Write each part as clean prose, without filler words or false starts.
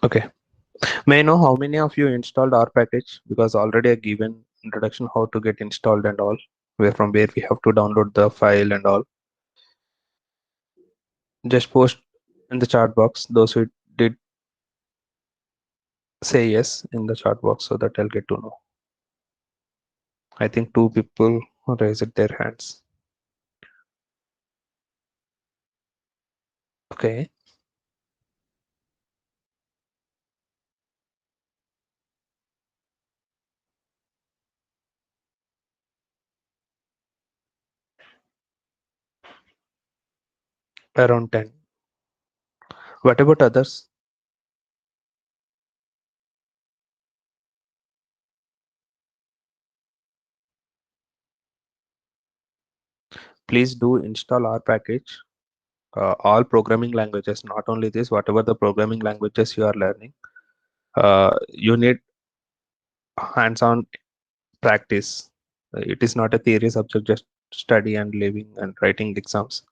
Okay. May I know how many of you installed our package? Because already I given introduction how to get installed and all, where we have to download the file and all. Just post in the chat box those who did say yes in the chat box so that I'll get to know. I think two people raised their hands. Okay. Around 10. What about others? Please do install our package. All programming languages, not only this, whatever the programming languages you are learning, you need hands-on practice. It is not a theory subject, just study and living and writing exams.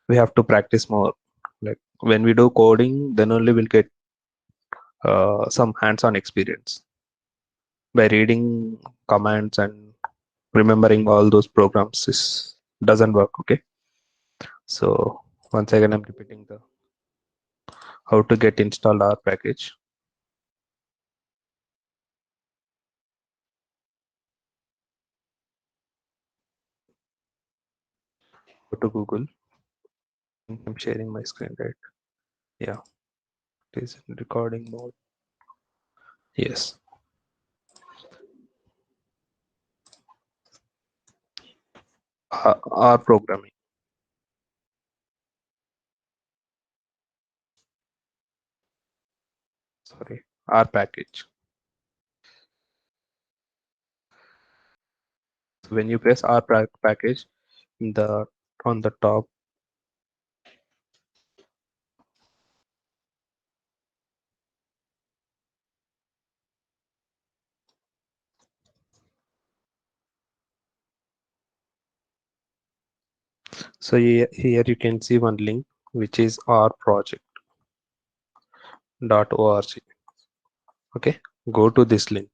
We have to practice more. Like when we do coding, then only we'll get some hands-on experience. By reading commands and remembering all those programs is doesn't work. Okay. So once again, I'm repeating the how to get installed our package. Go to Google. I'm sharing my screen, right? Yeah, it is in recording mode. Yes. R programming. Sorry, R package. So when you press package, in the on the top, so here you can see one link which is rproject.org. Okay, go to this link.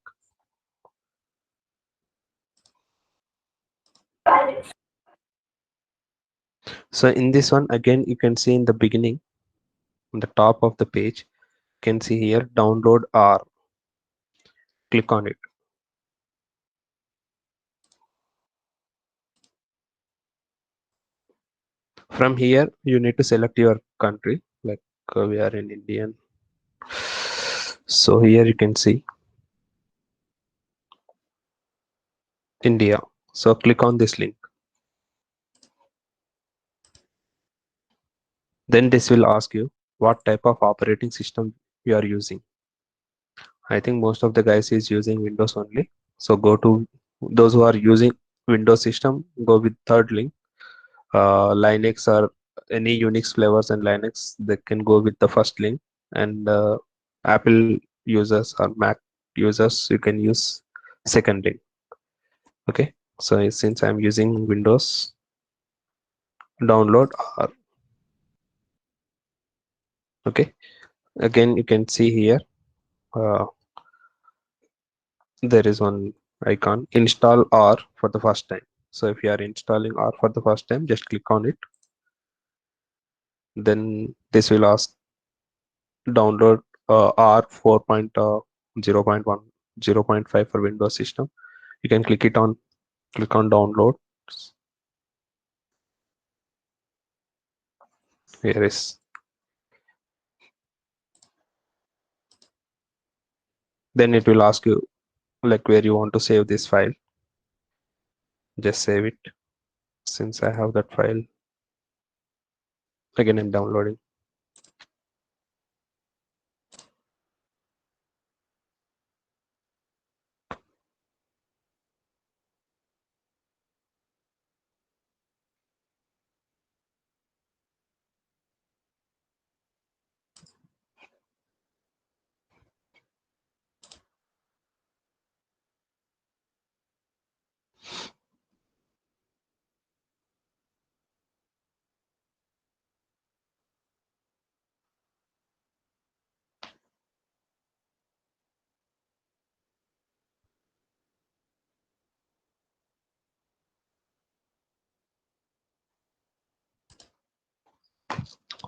So in this one again, you can see in the beginning, on the top of the page, you can see here download R. Click on it. From here, you need to select your country. Like we are in Indian. So here you can see India. So click on this link. Then this will ask you what type of operating system you are using. I think most of the guys is using Windows only. So go to those who are using Windows system, go with third link. Linux or any Unix flavors and Linux, they can go with the first link. And Apple users or Mac users, you can use second link. Okay. So since I'm using Windows, download R. Okay. Again, you can see here. Uh, there is one icon, install R for the first time. So if you are installing R for the first time, just click on it. Then this will ask download R 4.0.1 0.5 for Windows system. You can click on download. Here is, then it will ask you like where you want to save this file. Just save it. Since I have that file, again I'm downloading.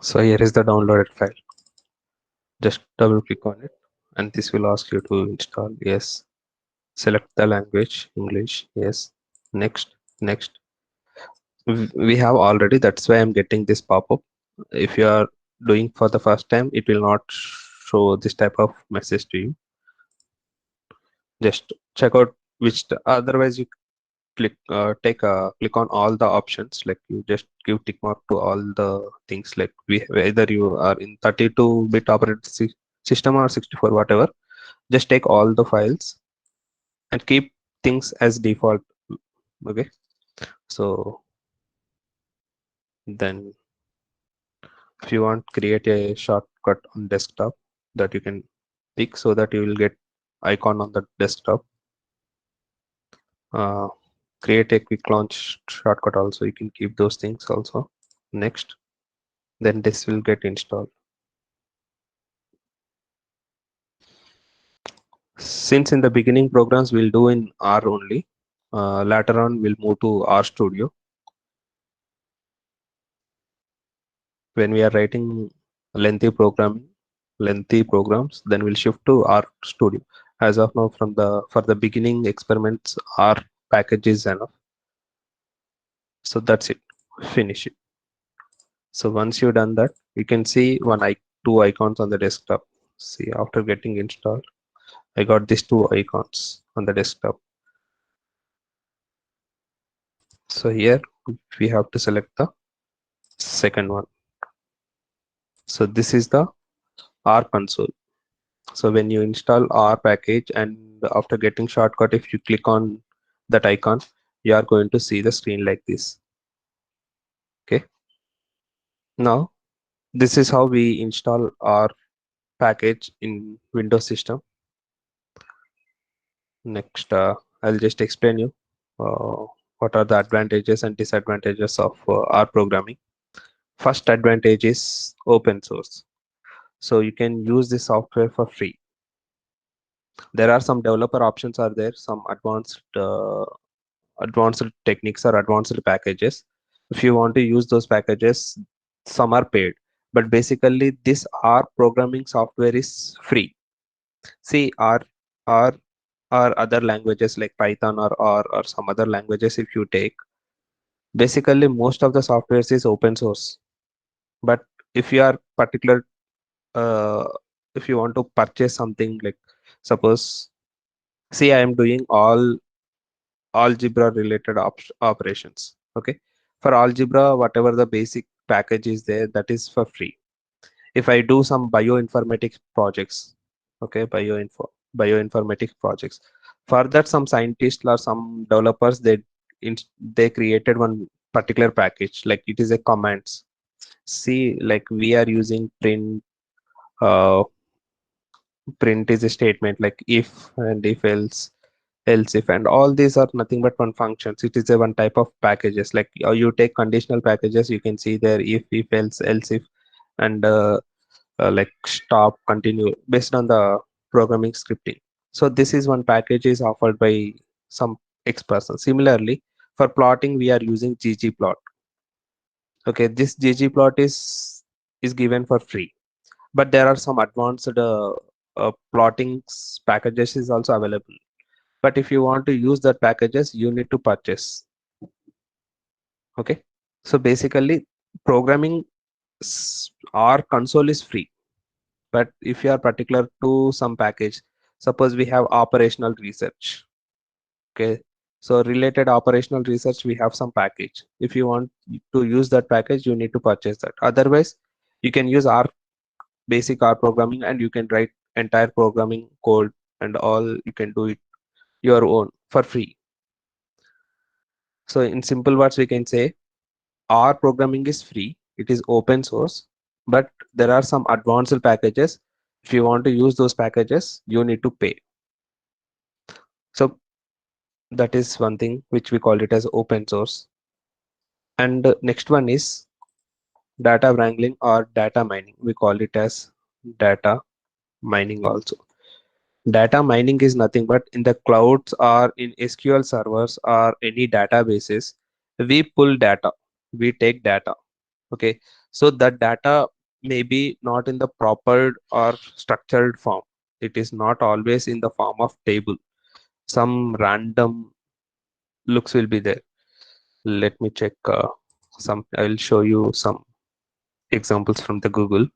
So here is the downloaded file. Just double click on it, and this will ask you to install. Yes. Select the language, English. Yes. Next. Next. We have already, that's why I'm getting this pop-up. If you are doing for the first time, it will not show this type of message to you. Just check out otherwise you take a click on all the options, like you just give tick mark to all the things, like whether you are in 32-bit operating system or 64, whatever. Just take all the files and keep things as default. Okay. So then if you want, create a shortcut on desktop that you can pick so that you will get icon on the desktop. uh, Create a quick launch shortcut also, you can keep those things also. Next. Then this will get installed. Since in the beginning programs we'll do in R only, later on we'll move to R Studio. When we are writing lengthy programs, then we'll shift to R Studio. As of now, for the beginning experiments, R package is enough. So that's it. Finish it. So once you've done that, you can see two icons on the desktop. See, after getting installed, I got these two icons on the desktop. So here we have to select the second one. So this is the R console. So when you install R package and after getting shortcut, if you click on that icon, you are going to see the screen like this. Okay. Now this is how we install R package in Windows system. Next, I'll just explain you uh, what are the advantages and disadvantages of R programming. First advantage is open source. So you can use this software for free. There are some developer options are there, some advanced techniques or advanced packages. If you want to use those packages, some are paid, but basically this R programming software is free. See, R or other languages like Python or some other languages, if you take, basically most of the software is open source. But if you are particular, uh, if you want to purchase something, like suppose, see, I am doing all algebra related operations. Okay. For algebra, whatever the basic package is there, that is for free. If I do some bioinformatics projects, okay, bioinformatics projects, for that some scientists or some developers, they created one particular package, like it is a commands. See, like we are using print. Print is a statement like if and if else if, and all these are nothing but one functions. It is a one type of packages, like you take conditional packages, you can see there if else if, and like stop, continue, based on the programming scripting. So this is one package is offered by some X person. Similarly, for plotting we are using ggplot. Okay, this ggplot is given for free, but there are some advanced plotting packages is also available. But if you want to use that packages, you need to purchase. Okay. So basically programming our console is free, but if you are particular to some package, suppose we have operational research. Okay. So related operational research, we have some package. If you want to use that package, you need to purchase that. Otherwise, you can use our basic R programming and you can write entire programming code and all, you can do it your own for free. So in simple words, we can say R programming is free, it is open source, but there are some advanced packages. If you want to use those packages, you need to pay. So that is one thing which we call it as open source. And next one is data wrangling or data mining. We call it as data mining also. Data mining is nothing but in the clouds or in SQL servers or any databases, we pull data, we take data. Okay. So that data maybe not in the proper or structured form. It is not always in the form of table. Some random looks will be there. Let me check some. I will show you some examples from the Google.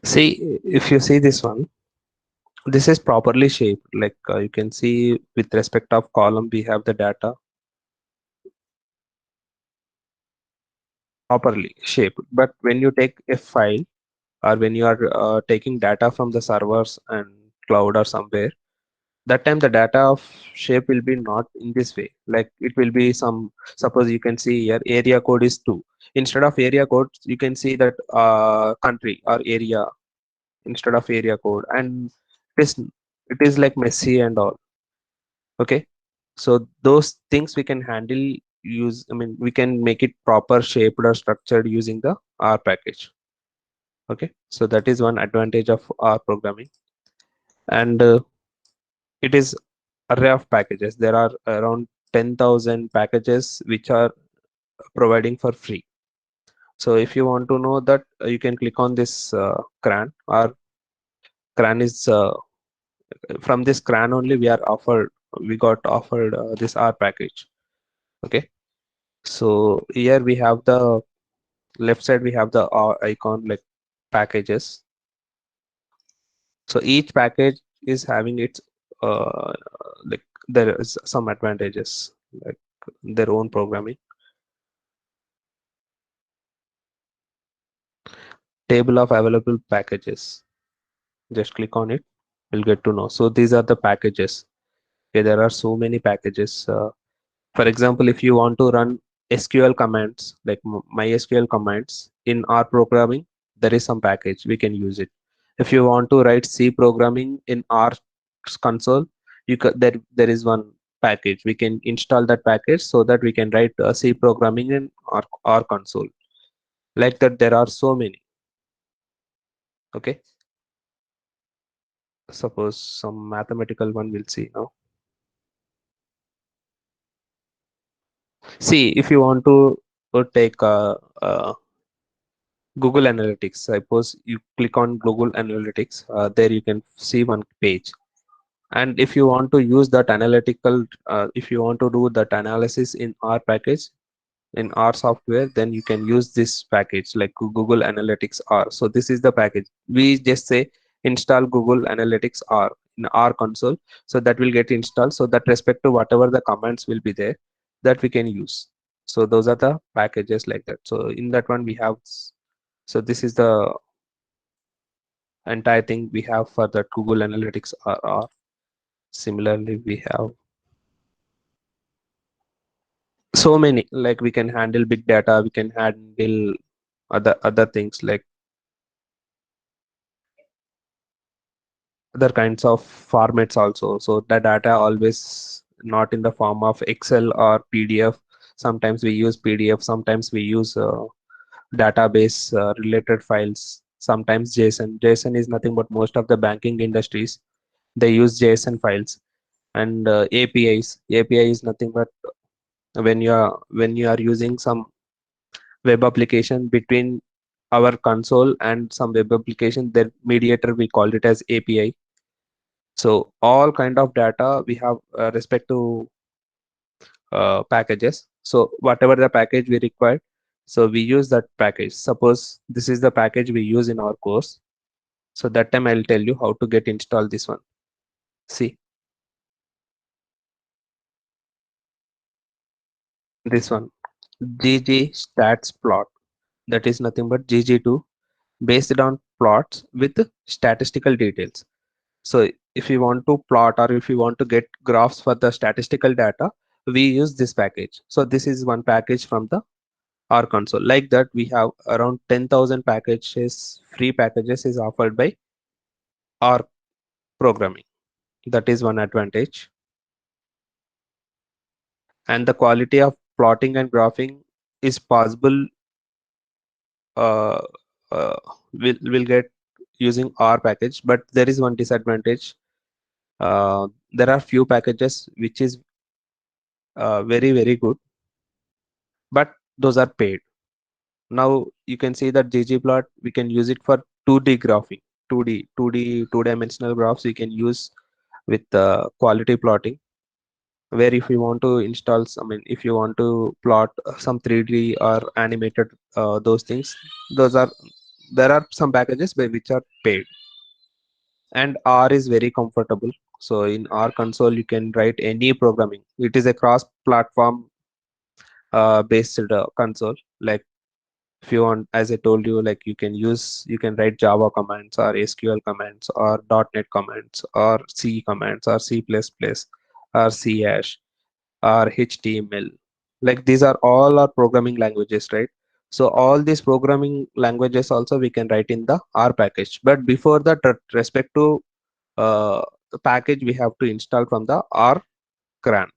See, if you see this one, this is properly shaped. Like you can see with respect of column, we have the data properly shaped. But when you take a file or when you are taking data from the servers and cloud or somewhere, that time the data of shape will be not in this way. Like it will be some, suppose you can see here area code is 2. Instead of area code, you can see that country or area instead of area code, and it is like messy and all. Okay, so those things we can handle, use, I mean, we can make it proper shaped or structured using the R package. Okay, so that is one advantage of R programming. And it is array of packages. There are around 10,000 packages which are providing for free. So if you want to know that, you can click on this CRAN, or CRAN is from this CRAN only we got offered this R package. Okay, so here we have the left side, we have the R icon, like packages. So each package is having its uh, like there is some advantages, like their own programming. Table of available packages, just click on it, you'll get to know. So these are the packages. Okay, there are so many packages. For example, if you want to run SQL commands, like MySQL commands in R programming, there is some package we can use it. If you want to write C programming in R console, there is one package we can install, that package, so that we can write C programming in R console. Like that, there are so many. Okay, suppose some mathematical one we'll see now. See, if you want to take Google Analytics, suppose you click on Google Analytics, there you can see one page. And if you want to use that analytical, if you want to do that analysis in R package, in R software, then you can use this package like Google Analytics R. So this is the package. We just say install Google Analytics R in R console. So that will get installed. So that respect to whatever the commands will be there, that we can use. So those are the packages like that. So in that one we have, so this is the entire thing we have for the Google Analytics R. Similarly, we have so many, like we can handle big data, we can handle other things, like other kinds of formats also. So the data always not in the form of Excel or PDF. Sometimes we use PDF, sometimes we use database related files, sometimes JSON is nothing but most of the banking industries, they use JSON files. And API is nothing but when you are using some web application between our console and some web application, that mediator we call it as API. So all kind of data we have respect to packages. So whatever the package we require, so we use that package. Suppose this is the package we use in our course. So that time I'll tell you how to get install this one. See this one, GG stats plot. That is nothing but GG2 based on plots with statistical details. So if you want to plot or if you want to get graphs for the statistical data, we use this package. So this is one package from the R console. Like that, we have around 10,000 packages, free packages is offered by R programming. That is one advantage. And the quality of plotting and graphing is possible, uh, uh, will get using R package, but there is one disadvantage. There are few packages which is very good, but those are paid. Now you can see that ggplot we can use it for 2D graphing, 2D two-dimensional graphs we can use with quality plotting, where if you want to install some, I mean, if you want to plot some 3D or animated those things, those are, there are some packages which are paid. And R is very comfortable. So in R console you can write any programming. It is a cross platform based console. Like if you want, as I told you, like you can write Java commands or SQL commands or .NET commands or C commands or C++ or C hash or HTML. Like these are all our programming languages, right? So all these programming languages also we can write in the R package. But before that, respect to the package, we have to install from the R cran.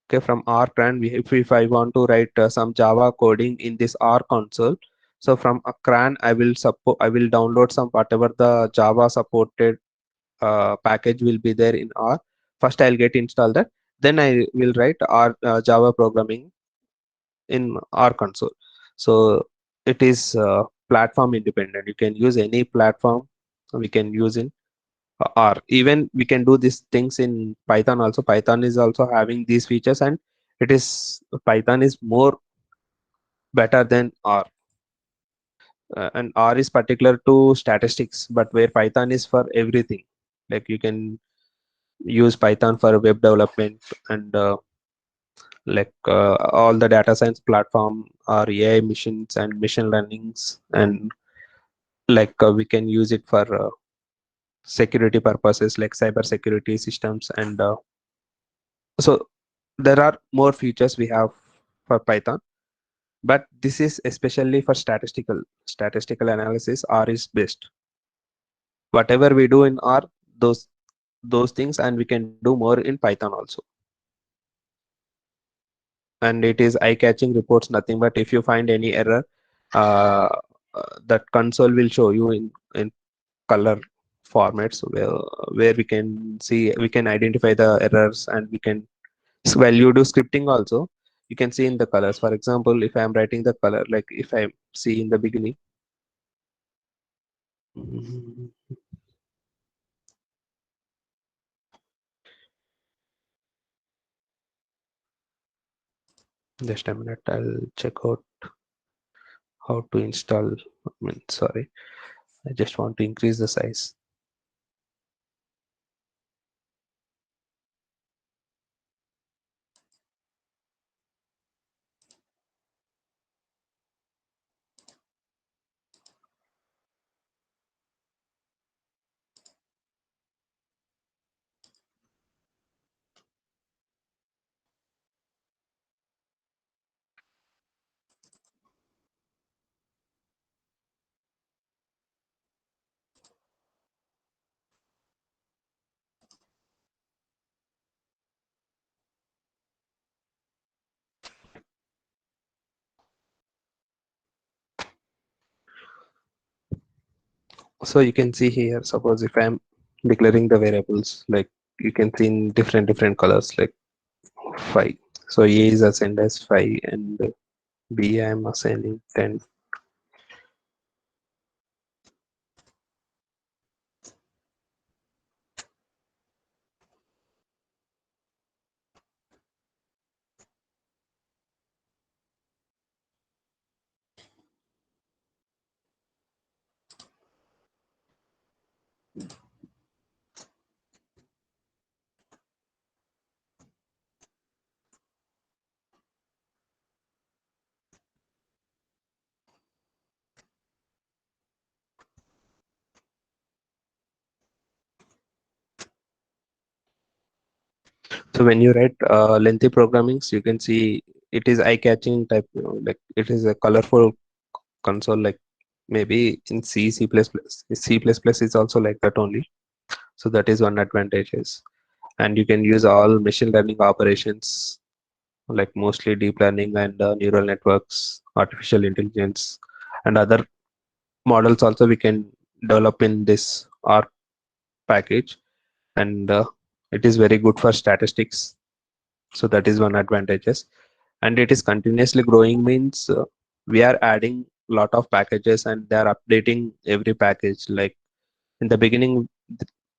Okay, from R cran, if I want to write some Java coding in this R console, so from a cran I will download some whatever the Java supported package will be there in R. First I'll get install that, then I will write R Java programming in R console. So it is platform independent. You can use any platform. We can use in R. Even we can do these things in Python also. Python is also having these features, and it is Python is more better than R. And R is particular to statistics, but where Python is for everything. Like you can use Python for web development and all the data science platform or AI machines and machine learnings, and we can use it for security purposes like cyber security systems. And so there are more features we have for Python, but this is especially for statistical analysis. R is best. Whatever we do in R, those things, and we can do more in Python also. And it is eye-catching reports, nothing but if you find any error, uh, that console will show you in color formats, where we can identify the errors, and we can, while you do scripting also, you can see in the colors. For example, if I am writing the color, like if I see in the beginning, mm, just a minute, I'll check out how to install. I mean, sorry, I just want to increase the size. So you can see here, suppose if I'm declaring the variables, like you can see in different colors, like 5. So A is assigned as 5 and B I am assigning 10. So when you write lengthy programmings, you can see it is eye-catching type, like it is a colorful console, like maybe in C, C++. C++ is also like that only. So that is one advantage is. And you can use all machine learning operations, like mostly deep learning and neural networks, artificial intelligence, and other models also we can develop in this R package. And it is very good for statistics. So that is one advantages. And it is continuously growing means we are adding lot of packages and they are updating every package. Like in the beginning,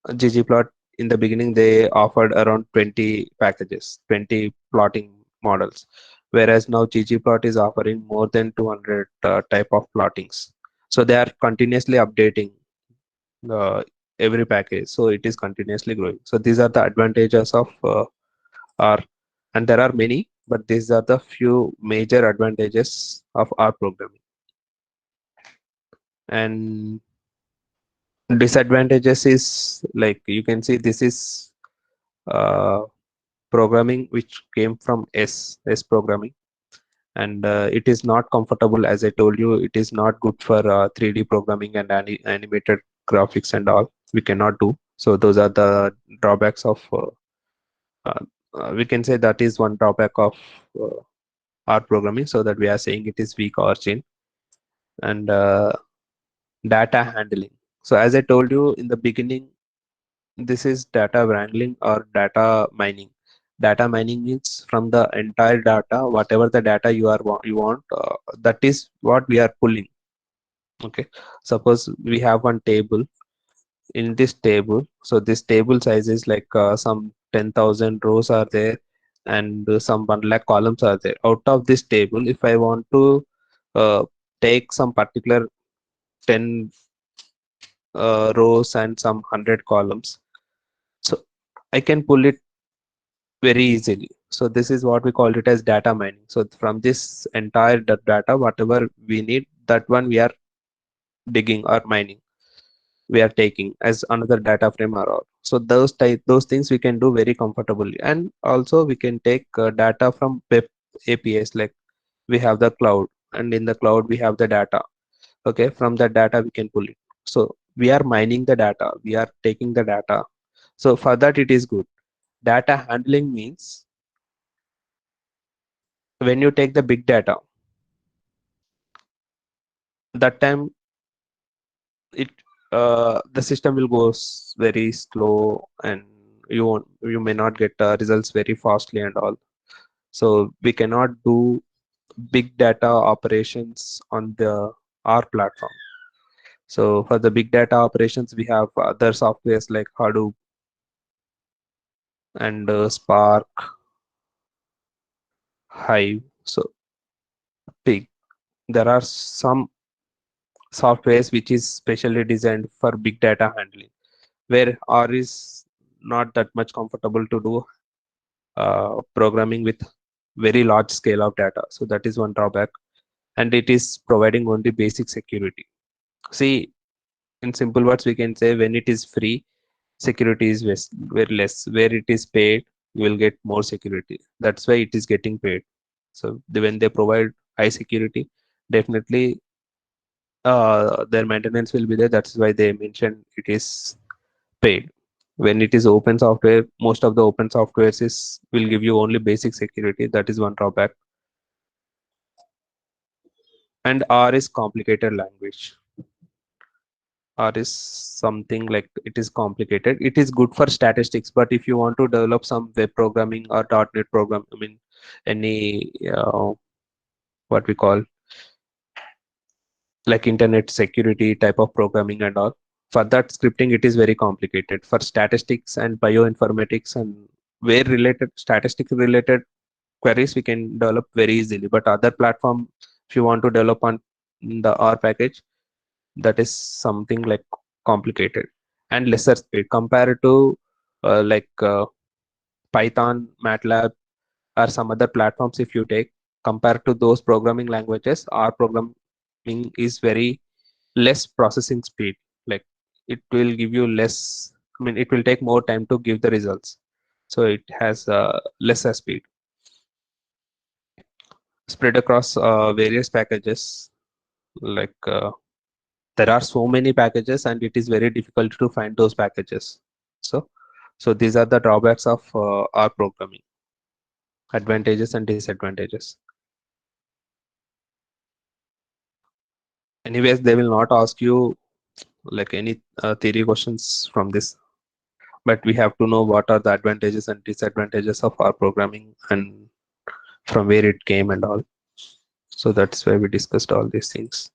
ggplot, in the beginning they offered around 20 packages, 20 plotting models, whereas now ggplot is offering more than 200 type of plottings. So they are continuously updating uh, every package, so it is continuously growing. So these are the advantages of R, and there are many, but these are the few major advantages of R programming. And disadvantages is, like you can see, this is uh, programming which came from S programming, and it is not comfortable. As I told you, it is not good for 3D programming and animated graphics and all. We cannot do. So those are the drawbacks of. Uh, we can say that is one drawback of uh, R programming. So that we are saying it is weak origin. And data handling. So as I told you in the beginning, this is data wrangling or data mining. Data mining means from the entire data, whatever the data you want, that is what we are pulling. Okay, suppose we have one table. In this table, so this table size is like some 10,000 rows are there, and some 1 lakh columns are there. Out of this table, if I want to uh, take some particular 10 rows and some 100 columns, so I can pull it very easily. So this is what we call it as data mining. So from this entire data, whatever we need, that one we are digging or mining, we are taking as another data frame or all. So those things we can do very comfortably. And also we can take data from web APIs, like we have the cloud, and in the cloud we have the data. Okay, from that data we can pull it. So we are mining the data, we are taking the data. So for that it is good. Data handling means when you take the big data, that time it the system will go very slow, and you may not get results very fastly and all. So we cannot do big data operations on the R platform. So for the big data operations we have other softwares like Hadoop and Spark, Hive. So big, there are some softwares which is specially designed for big data handling, where R is not that much comfortable to do programming with very large scale of data. So that is one drawback, and it is providing only basic security. See, in simple words, we can say when it is free, security is very less. Where it is paid, you will get more security. That's why it is getting paid. So when they provide high security, definitely their maintenance will be there. That's why they mentioned it is paid. When it is open software, most of the open softwares is will give you only basic security. That is one drawback. And R is complicated language. R is something like it is complicated. It is good for statistics, but if you want to develop some web programming or .NET program, I mean any what we call like internet security type of programming and all, for that scripting it is very complicated. For statistics and bioinformatics and where related statistics related queries we can develop very easily. But other platform, if you want to develop on the R package, that is something like complicated and lesser speed compared to like Python, MATLAB, or some other platforms. If you take compared to those programming languages, R programming is very less processing speed. Like it will give you less, I mean it will take more time to give the results. so it has lesser speed. Spread across various packages, like there are so many packages and it is very difficult to find those packages. So these are the drawbacks of R programming, advantages and disadvantages. Anyways, they will not ask you like any theory questions from this, but we have to know what are the advantages and disadvantages of R programming and from where it came and all. So that's why we discussed all these things.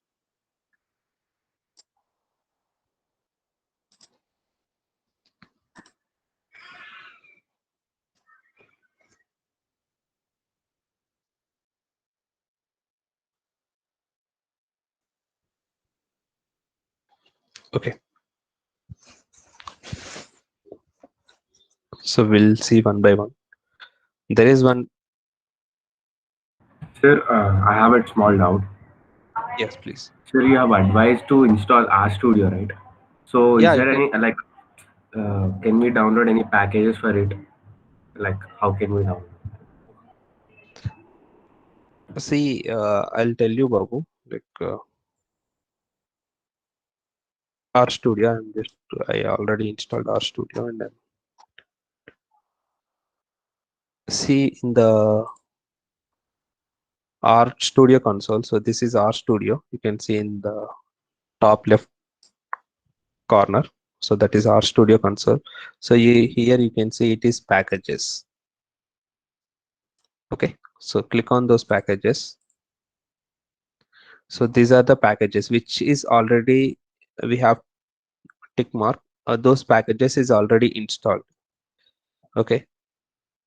Okay, so we'll see one by one. There is one. Sir, I have a small doubt. Yes, please. Sir, you have advised to install RStudio, right? So, is Yeah, you there can any can we download any packages for it? Like, how can we download? see. I'll tell you, Babu. Like R Studio. I already installed R Studio, and then see in the R Studio console. So this is R Studio. You can see in the top left corner. So that is R Studio console. So here you can see it is packages. Okay. So click on those packages. So these are the packages which is already we have tick mark. Those packages is already installed. Okay.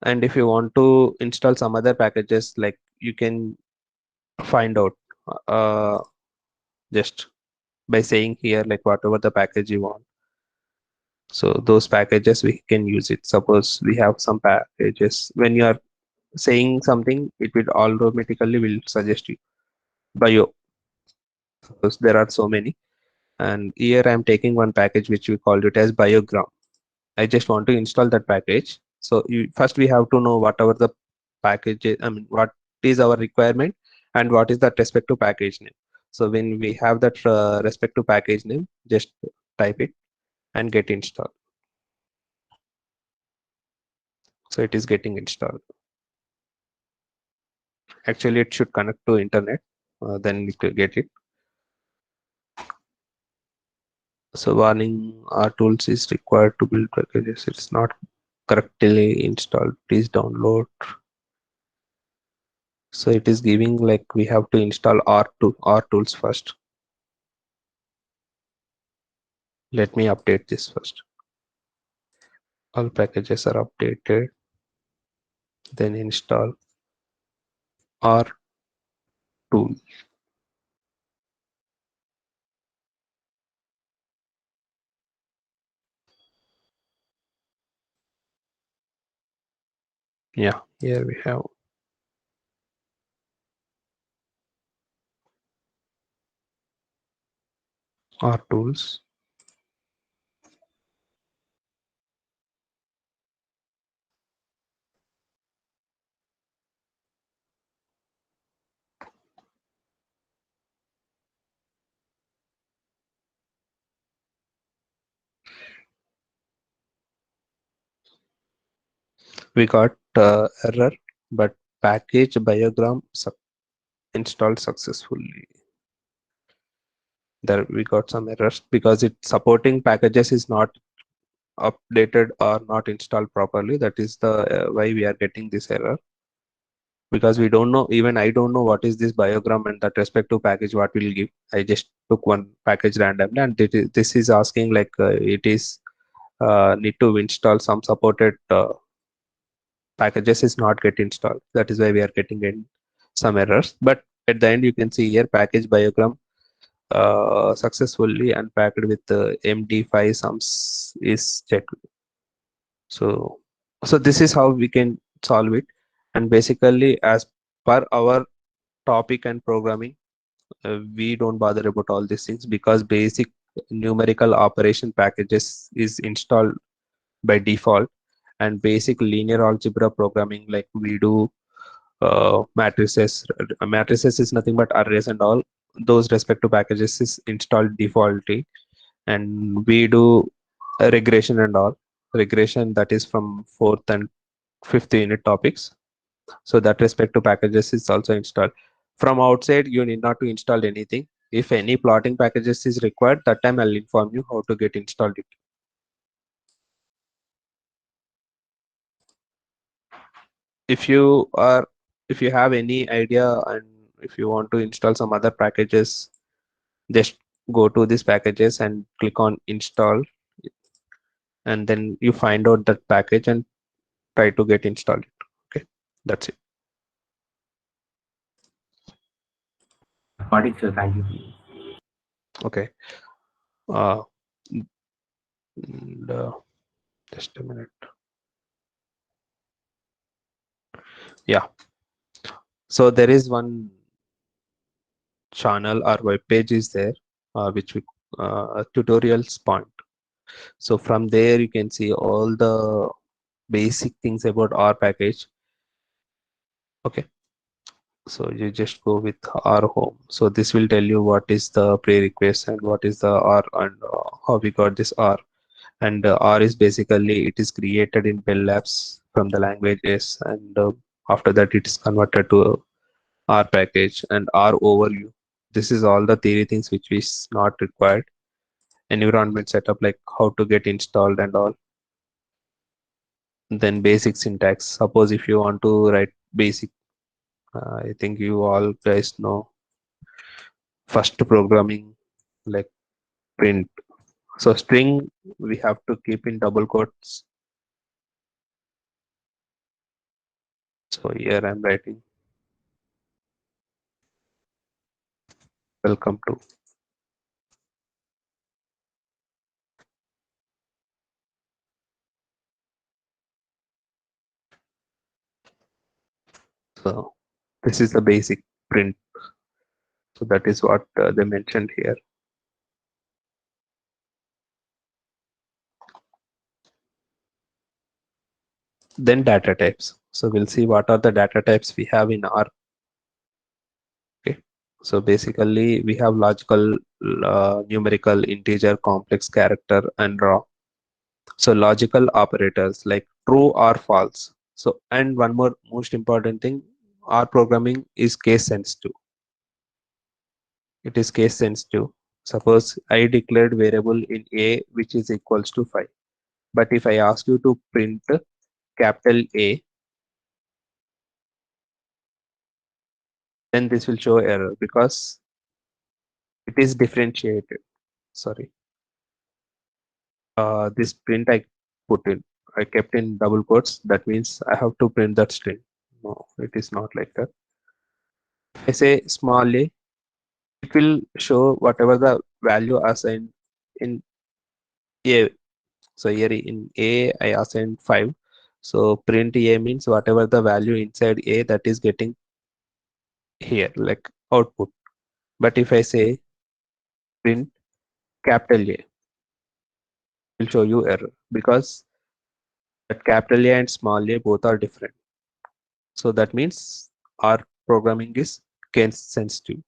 And if you want to install some other packages, like you can find out uh, just by saying here like whatever the package you want. So those packages we can use it. Suppose we have some packages, when you are saying something it will automatically will suggest you bio. Suppose there are so many, and here I'm taking one package which we called it as biogram. I just want to install that package. So first we have to know whatever the package is, I mean what is our requirement and what is that respective package name. So when we have that respective package name, just type it and get installed. So it is getting installed. Actually it should connect to internet, then we could get it. So warning, our tools is required to build packages. It's not correctly installed. Please download. So it is giving like we have to install R tools first. Let me update this first. All packages are updated. Then install R tool. Yeah, here we have R tools. We got error, but package biogram installed successfully. There we got some errors because it supporting packages is not updated or not installed properly. That is the why we are getting this error, because we don't know, even I don't know what is this biogram and that respective package what will give. I just took one package randomly, and this is asking like it is need to install some supported packages is not get installed. That is why we are getting in some errors. But at the end you can see here package biogram successfully unpacked with MD5 sums is checked. So this is how we can solve it. And basically as per our topic and programming, we don't bother about all these things because basic numerical operation packages is installed by default, and basic linear algebra programming, like we do matrices. Matrices is nothing but arrays and all. Those respective packages is installed defaultly, and we do a regression and all. Regression, that is from fourth and fifth unit topics. So that respective packages is also installed. From outside, you need not to install anything. If any plotting packages is required, that time I'll inform you how to get installed it. If you are, if you have any idea and if you want to install some other packages, just go to these packages and click on install, and then you find out that package and try to get installed. Okay, that's it. Got it, sir. Thank you. Okay. Uh, and, just a minute. Yeah. So there is one channel or web page is there, which we tutorials point. So from there you can see all the basic things about R package. Okay. So you just go with R home. So this will tell you what is the prerequisite and what is the R, and how we got this R. And R is basically, it is created in Bell Labs from the languages, and after that it is converted to R package and R overview. This is all the theory things which is not required. Environment setup, like how to get installed and all. Then basic syntax. Suppose if you want to write basic, I think you all guys know first programming, like print. So string we have to keep in double quotes. So here I'm writing welcome to. So this is the basic print. So that is what they mentioned here. Then data types. So we'll see what are the data types we have in R. Okay. So basically we have logical, numerical, integer, complex, character, and raw. So logical operators like true or false. So, and one more most important thing, R programming is case sensitive. It is case sensitive. Suppose I declared variable in A which is equals to 5. But if I ask you to print capital A, then this will show error because it is differentiated. Sorry. This print I put in, I kept in double quotes. That means I have to print that string. No, it is not like that. I say small a, it will show whatever the value assigned in A. So here in A, I assigned 5. So print A means whatever the value inside A, that is getting here, like output. But if I say print capital A, will show you error because that capital A and small a both are different. So that means our programming is case sensitive.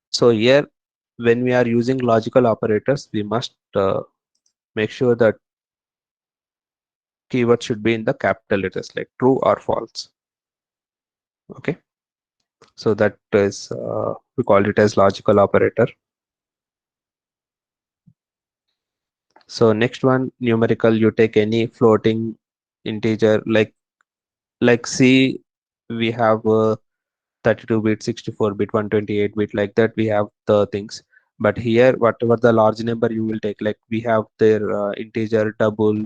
So here, when we are using logical operators, we must make sure that keyword should be in the capital letters, like true or false. Okay. So that is, we call it as logical operator. So next one, numerical, you take any floating integer, like C, we have 32-bit, 64-bit, 128-bit, like that we have the things. But here, whatever the large number you will take, like we have their integer, double,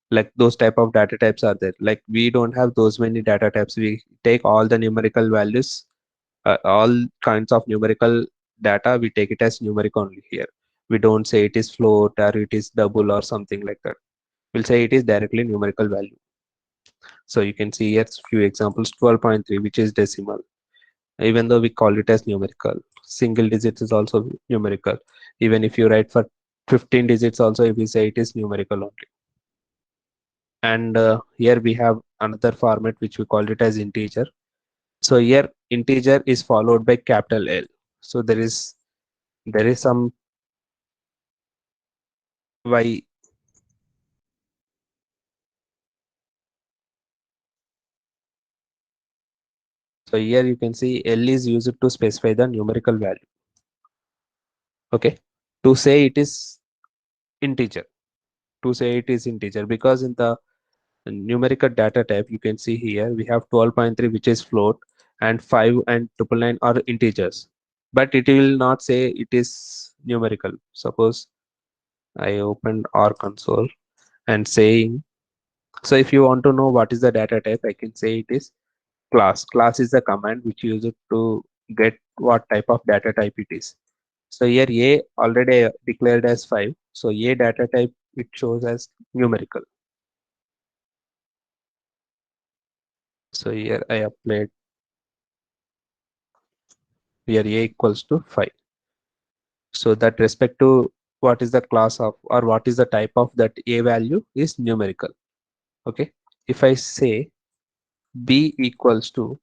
like those type of data types are there. Like we don't have those many data types. We take all the numerical values, all kinds of numerical data, we take it as numeric only here. We don't say it is float or it is double or something like that. We'll say it is directly numerical value. So you can see here few examples. 12.3, which is decimal, even though we call it as numerical. Single digits is also numerical. Even if you write for 15 digits also, if we say it is numerical only. and here we have another format which we call it as integer. So here integer is followed by capital L. So there is some y. So here you can see L is used to specify the numerical value. Okay, to say it is integer, to say it is integer, because in the numerical data type you can see here we have 12.3 which is float, and 5 and 999 are integers, but it will not say it is numerical. Suppose I opened our console and saying, so if you want to know what is the data type, I can say it is class. Class is the command which you use it to get what type of data type it is. So here A already declared as 5. So A data type it shows as numerical. So here I applied here A equals to 5. So that respect to what is the class of or what is the type of that A value is numerical. Okay. If I say B equals to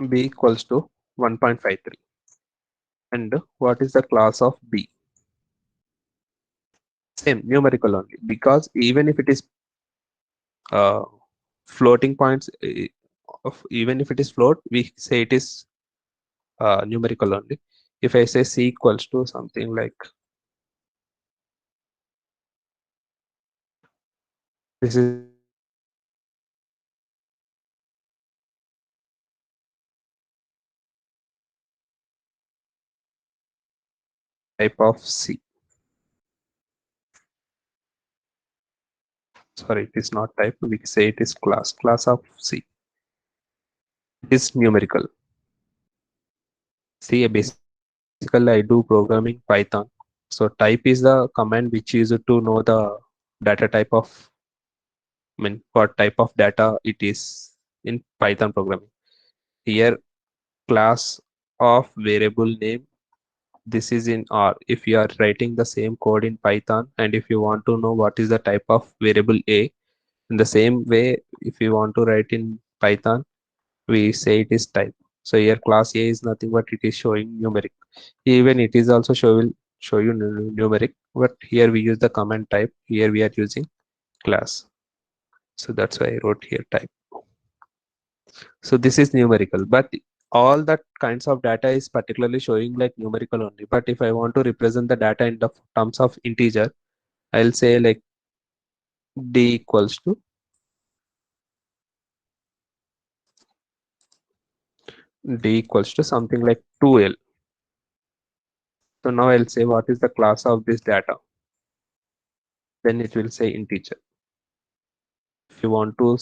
B equals to 1.53, and what is the class of B? Same numerical only, because even if it is uh, floating points, even if it is float, we say it is numerical only. If I say C equals to something like, this is the type of C. Sorry, it is not type. We say it is class. Class of C. It is numerical. See, basically I do programming Python. So type is the command which is to know the data type of, I mean, what type of data it is in Python programming. Here, class of variable name, this is in R. If you are writing the same code in Python and if you want to know what is the type of variable A, in the same way, if you want to write in Python, we say it is type. So here class A is nothing but it is showing numeric. Even it is also show you numeric, but here we use the command type. Here we are using class. So that's why I wrote here type. So this is numerical, but all that kinds of data is particularly showing like numerical only. But if I want to represent the data in the terms of integer, I'll say like d equals to something like 2l. So now I'll say what is the class of this data. Then it will say integer. If you want to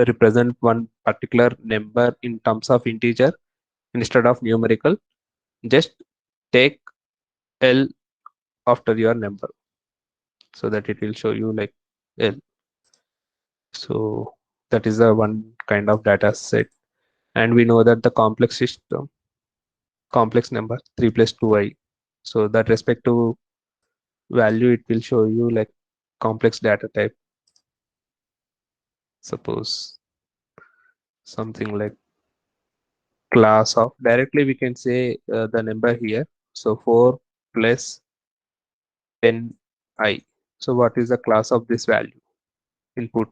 represent one particular number in terms of integer instead of numerical, just take L after your number so that it will show you like L. So that is the one kind of data set. And we know that the complex system, complex number 3 plus 2i. So that respect to value, it will show you like complex data type. Suppose something like class of, directly we can say the number here. So 4 plus 10i. So what is the class of this value? Input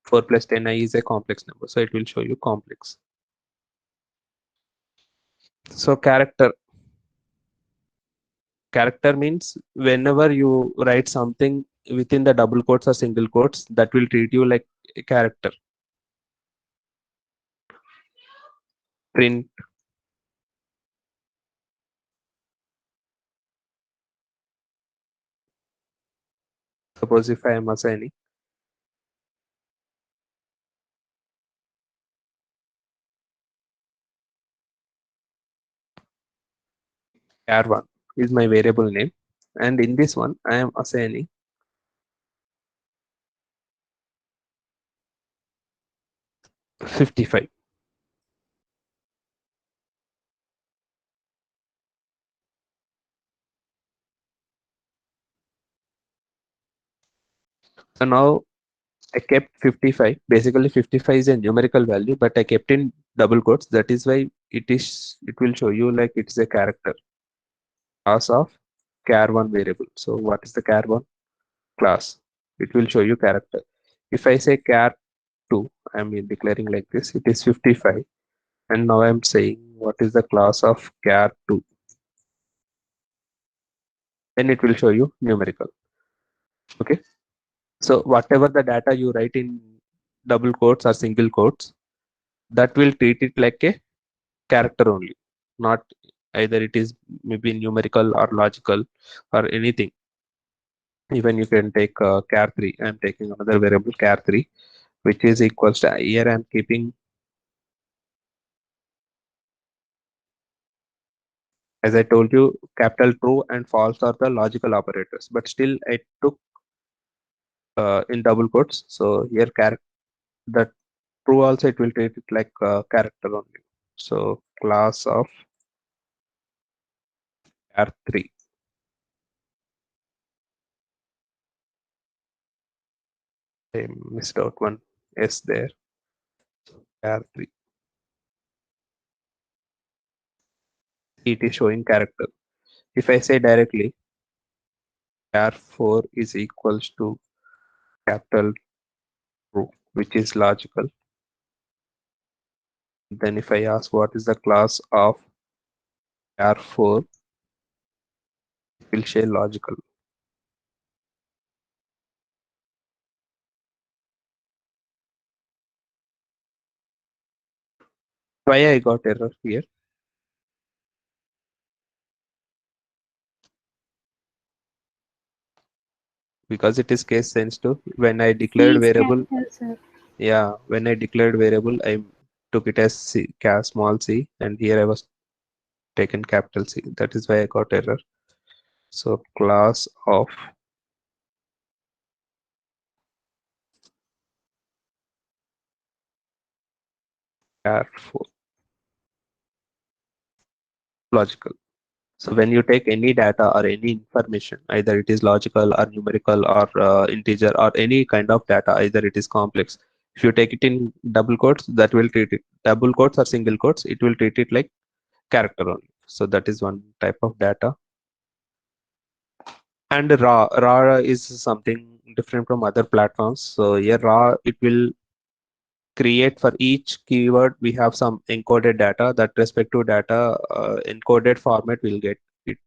4 plus 10i is a complex number. So it will show you complex. So character means whenever you write something within the double quotes or single quotes, that will treat you like a character. Print, suppose if I am assigning char1 is my variable name, and in this one I am assigning 55. So now I kept 55. Basically 55 is a numerical value, but I kept in double quotes. That is why it will show you like it's a character class of char1 variable. So what is the char1 class? It will show you character. If I say char2, I'm declaring like this, it is 55. And now I'm saying what is the class of char2. Then it will show you numerical. Okay. So whatever the data you write in double quotes or single quotes, that will treat it like a character only, not either it is maybe numerical or logical or anything. Even you can take char3. I'm taking another variable char3, which is equals to here I'm keeping, as I told you, capital true and false are the logical operators, but still I took in double quotes. So here character, the true also it will treat it like character only. So class of char3. I missed out one s there. Char3. It is showing character. If I say directly char4 is equals to capital true, which is logical, then if I ask what is the class of char4, it will say logical. Why I got error here? Because it is case sensitive. When I declared C is variable, capital, sir. yeah, when I declared variable, I took it as small c, and here I was taken capital C. That is why I got error. So class of char4 logical. So when you take any data or any information, either it is logical or numerical or integer or any kind of data, either it is complex. If you take it in double quotes, that will treat it double quotes or single quotes, it will treat it like character only. So that is one type of data. And raw is something different from other platforms. So here raw, it will create for each keyword. We have some encoded data. That respective data encoded format will get it.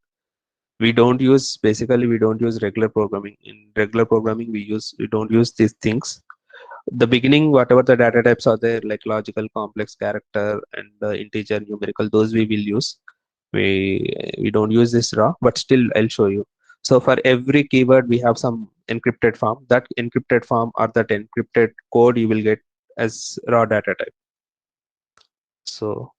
We don't use, basically we don't use regular programming. In regular programming we don't use these things. The beginning, whatever the data types are there, like logical, complex, character, and integer, numerical, those we will use. We don't use this raw, but still I'll show you. So for every keyword we have some encrypted form. That encrypted form or that encrypted code you will get as raw data type. So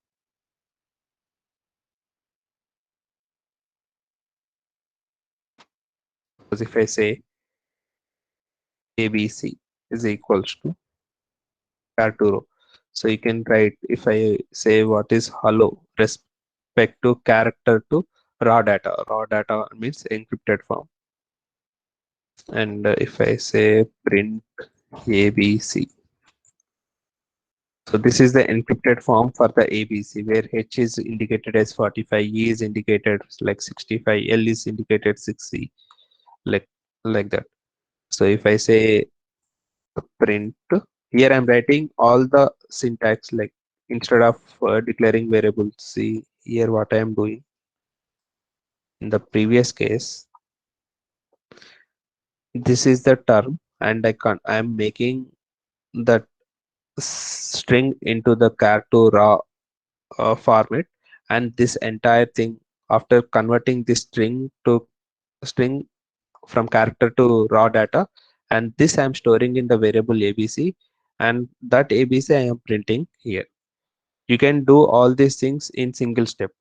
if I say ABC is equals to char to row. So you can write, if I say what is hello respect to character to raw data. Raw data means encrypted form. And if I say print ABC. So this is the encrypted form for the ABC, where H is indicated as 45, E is indicated like 65, L is indicated 60, like that. So if I say print, here I'm writing all the syntax, like instead of declaring variables. See here what I am doing. In the previous case, this is the term, and I am making that string into the char to raw format, and this entire thing, after converting this string from character to raw data, and this I'm storing in the variable ABC, and that ABC I am printing here. You can do all these things in single step.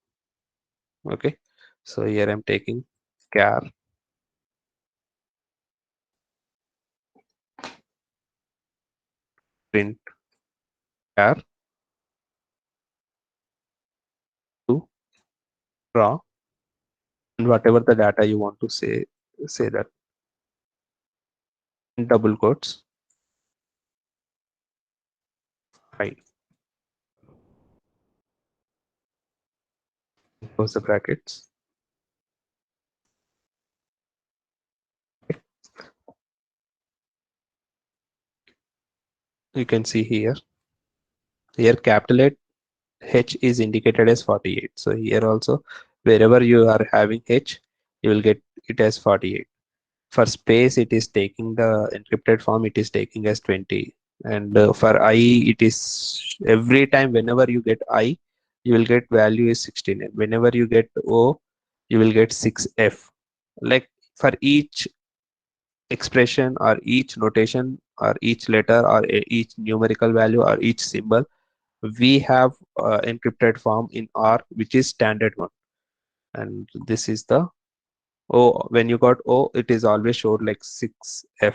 Okay, so here I'm taking char print char to raw, and whatever the data you want to say that. in double quotes, I, close the brackets. You can see here capital H is indicated as 48. So here also, wherever you are having H, you will get it as 48. For space, it is taking the encrypted form, it is taking as 20. And for I, it is every time whenever you get I, you will get value is 16. And whenever you get O, you will get 6F. Like for each expression or each notation or each letter or each numerical value or each symbol, we have encrypted form in R, which is standard one. And this is the O. When you got O, it is always showed like 6F.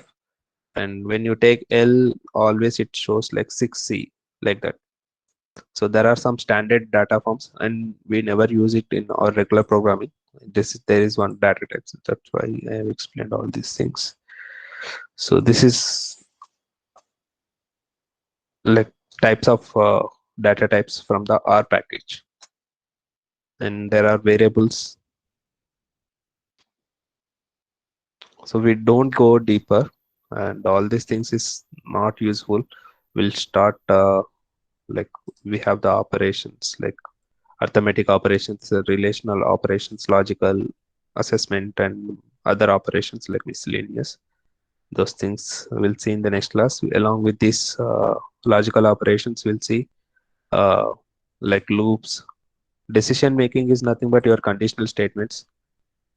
And when you take L, always it shows like 6C, like that. So there are some standard data forms, and we never use it in our regular programming. There is one data type, so that's why I have explained all these things. So this is like types of data types from the R package, and there are variables. So we don't go deeper, and all these things is not useful. We'll start like we have the operations like arithmetic operations, relational operations, logical assessment, and other operations like miscellaneous. Those things we'll see in the next class. Along with these logical operations, we'll see uh, like loops. Decision making is nothing but your conditional statements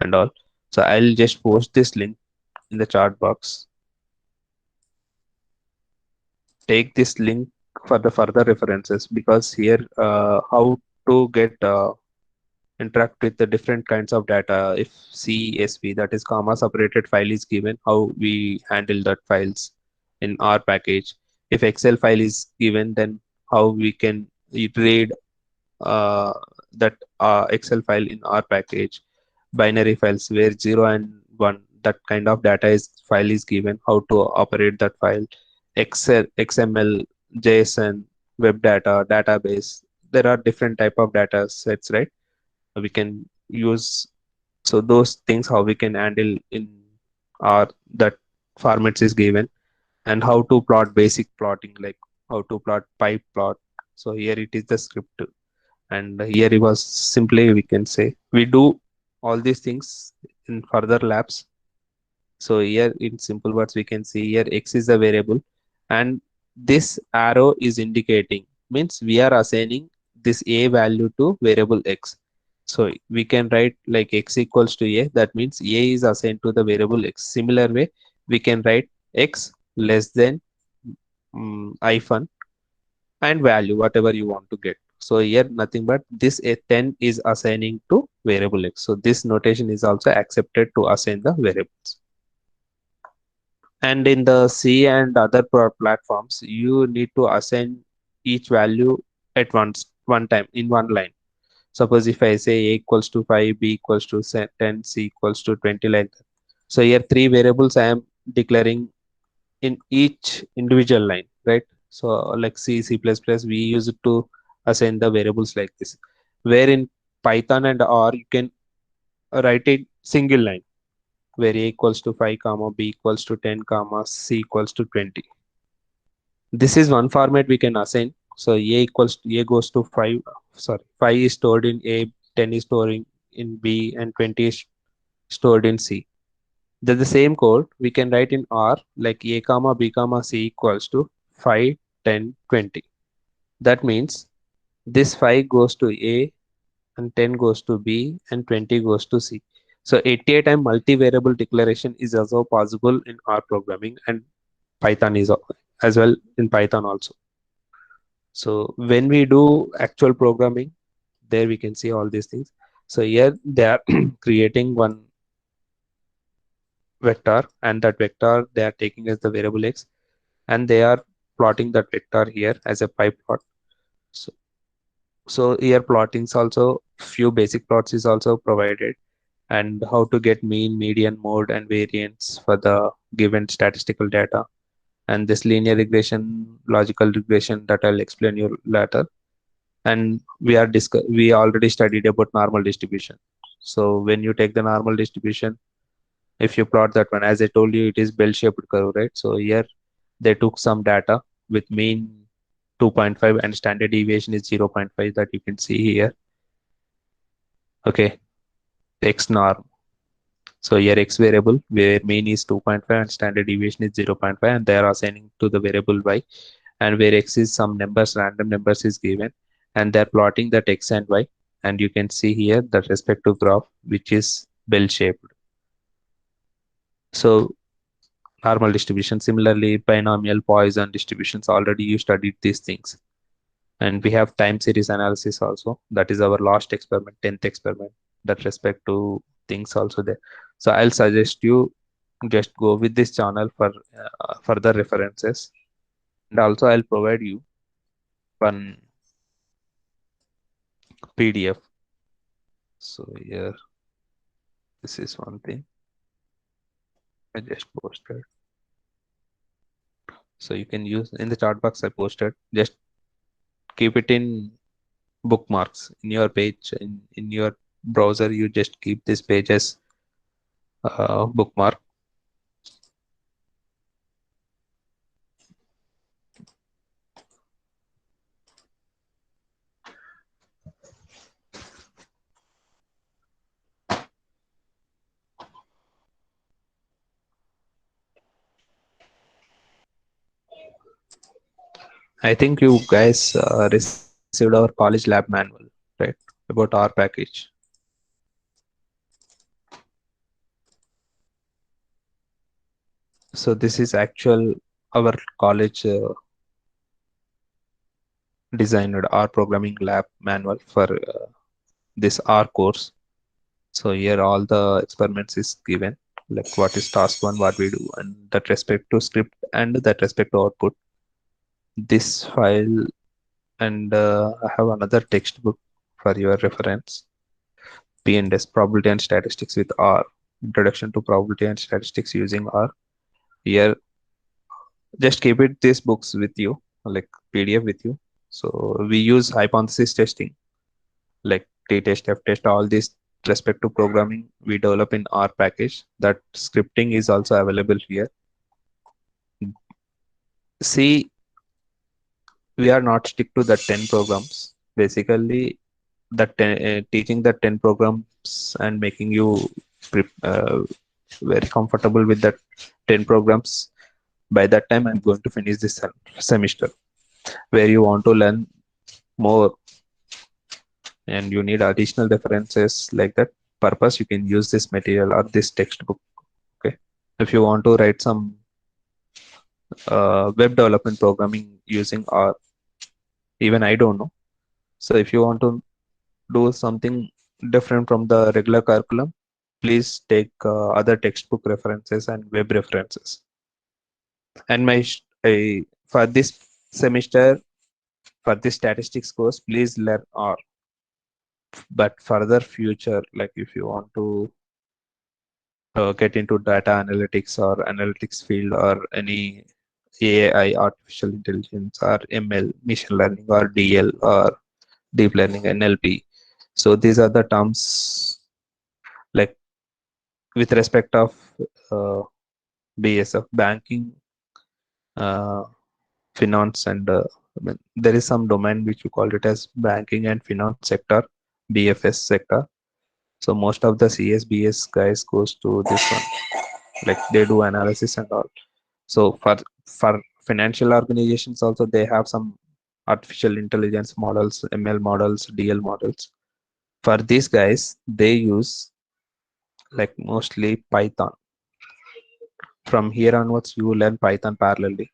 and all. So I'll just post this link in the chat box. Take this link for the further references, because here how to get interact with the different kinds of data. If CSV, that is comma separated file, is given, how we handle that files in our package. If Excel file is given, then how we can read uh, that Excel file in our package. Binary files where 0 and 1, that kind of data is file is given, how to operate that file. Excel, XML, JSON, web data, database. There are different type of data sets, right? We can use, so those things how we can handle in our that formats is given. And how to plot basic plotting, like how to plot pipe plot. So here it is the script, and here it was simply we can say we do all these things in further labs. So here in simple words we can see here x is a variable, and this arrow is indicating, means we are assigning this a value to variable x. So we can write like x equals to a, that means a is assigned to the variable x. Similar way we can write x less than hyphen and value whatever you want to get. So here nothing but this a 10 is assigning to variable x. So this notation is also accepted to assign the variables. And in the C and other platforms, you need to assign each value at one time in one line. Suppose if I say a equals to 5, b equals to 10, c equals to 20, like that. So here three variables I am declaring in each individual line, right? So like C++, we use it to assign the variables like this. Where in Python and R, you can write it single line, where a equals to 5 comma b equals to 10 comma c equals to 20. This is one format we can assign. So a goes to 5, sorry, 5 is stored in a, 10 is stored in b, and 20 is stored in c. Then the same code we can write in R, like a comma b comma c equals to 5, 10, 20. That means this 5 goes to a, and 10 goes to b, and 20 goes to c. So 88 time multi-variable declaration is also possible in R programming, and Python is as well in Python also. So when we do actual programming, there we can see all these things. So here they are creating one vector, and that vector they are taking as the variable x, and they are plotting that vector here as a pie plot. So, so here plottings also, few basic plots is also provided, and how to get mean, median, mode, and variance for the given statistical data, and this linear regression, logical regression that I'll explain you later. And we already studied about normal distribution. So when you take the normal distribution, if you plot that one, as I told you, it is bell-shaped curve, right? So here they took some data with mean 2.5 and standard deviation is 0.5 that you can see here. Okay, x norm. So here x variable where mean is 2.5 and standard deviation is 0.5, and they are assigning to the variable y, and where x is some numbers, random numbers is given, and they're plotting that x and y, and you can see here the respective graph which is bell shaped. So normal distribution, similarly binomial, Poisson distributions, already you studied these things. And we have time series analysis also, that is our last experiment, 10th experiment, that respect to things also there. So I'll suggest you just go with this channel for further references, and also I'll provide you one PDF. So here, this is one thing I just posted. So you can use in the chat box I posted. Just keep it in bookmarks in your page in your browser. You just keep this page as bookmark. I think you guys received our college lab manual, right? About our package. So this is actual our college designed R programming lab manual for this R course. So here all the experiments is given, like what is task one, what we do, and that respect to script and that respect to output. This file, and I have another textbook for your reference. P&S, Probability and Statistics with R. Introduction to Probability and Statistics using R. Here, just keep it these books with you, like PDF with you. So we use hypothesis testing, like t-test, f-test, all these respect to programming we develop in R package. That scripting is also available here. See, we are not stick to the 10 programs. Basically, teaching the 10 programs and making you very comfortable with that 10 programs. By that time, I'm going to finish this semester. Where you want to learn more and you need additional references like that purpose, you can use this material or this textbook. Okay, if you want to write some web development programming using R, even I don't know. So if you want to do something different from the regular curriculum, please take other textbook references and web references. And for this semester, for this statistics course, please learn R. But further future, like if you want to get into data analytics or analytics field or any AI, artificial intelligence, or ML, machine learning, or DL, or deep learning, NLP. So these are the terms, like with respect of uh, BSF, banking, uh, finance, and I mean, there is some domain which we call it as banking and finance sector, BFS sector. So most of the CSBS guys goes to this one, like they do analysis and all. So for financial organizations also, they have some artificial intelligence models, ML models, DL models. For these guys, they use like mostly Python. From here onwards, you learn Python parallelly.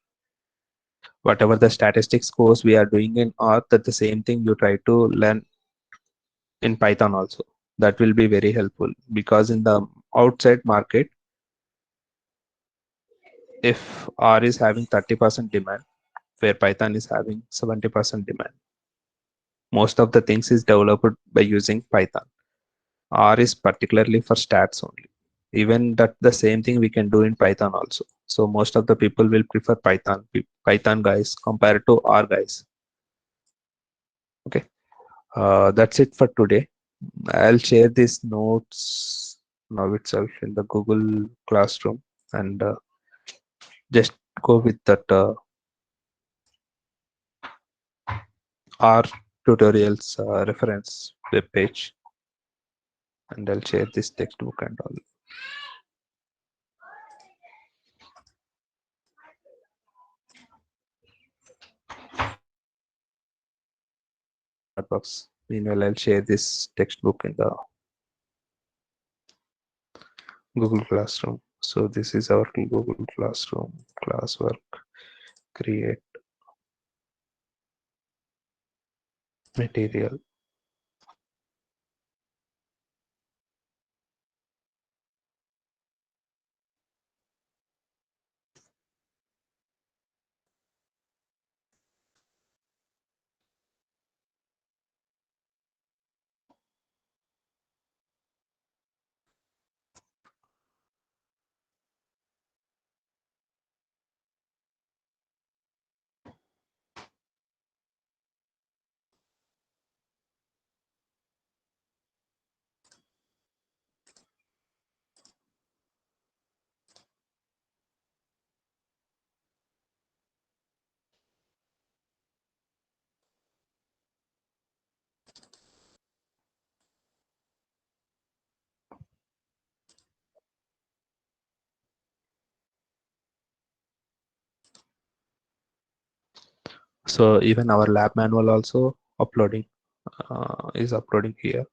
Whatever the statistics course we are doing in R, that the same thing you try to learn in Python also. That will be very helpful, because in the outside market, if R is having 30% demand, where Python is having 70% demand, most of the things is developed by using Python. R is particularly for stats only. Even that the same thing we can do in Python also. So most of the people will prefer Python guys compared to R guys. Okay, that's it for today. I'll share these notes now itself in the Google Classroom, and just go with that R tutorials reference web page, and I'll share this textbook and all. Go to chat box. Meanwhile, I'll share this textbook in the Google Classroom. So this is our Google Classroom classwork. Create material. So even our lab manual also uploading is uploading here.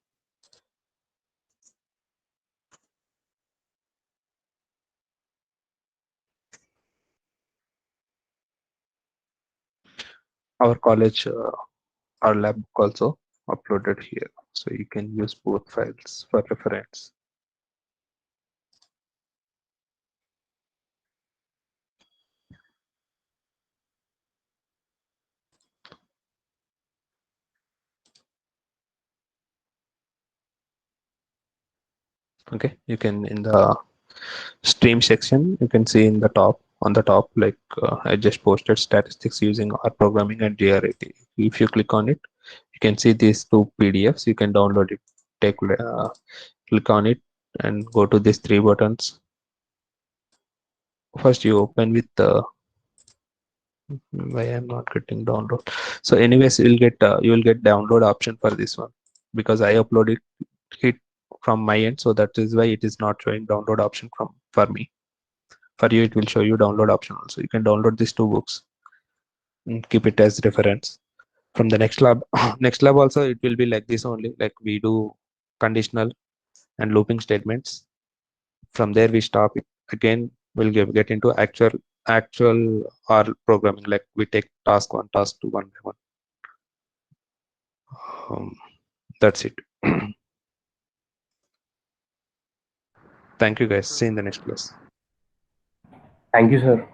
Our college, our lab book also uploaded here. So you can use both files for reference. Okay, you can in the stream section, you can see in the top on the top, like I just posted statistics using R programming and GRAT. If you click on it, you can see these two PDFs. You can download it. Take click on it and go to these three buttons. First, you open with the why I'm not getting download. So, anyways, you will get download option for this one because I uploaded it from my end, so that is why it is not showing download option from for me. For you, it will show you download option also. You can download these two books and keep it as reference. From the next lab, next lab also it will be like this only. Like we do conditional and looping statements. From there we stop it. Again, we'll get into actual R programming. Like we take task one, task two, one by one. Um, that's it. Thank you guys. See you in the next class. Thank you, sir.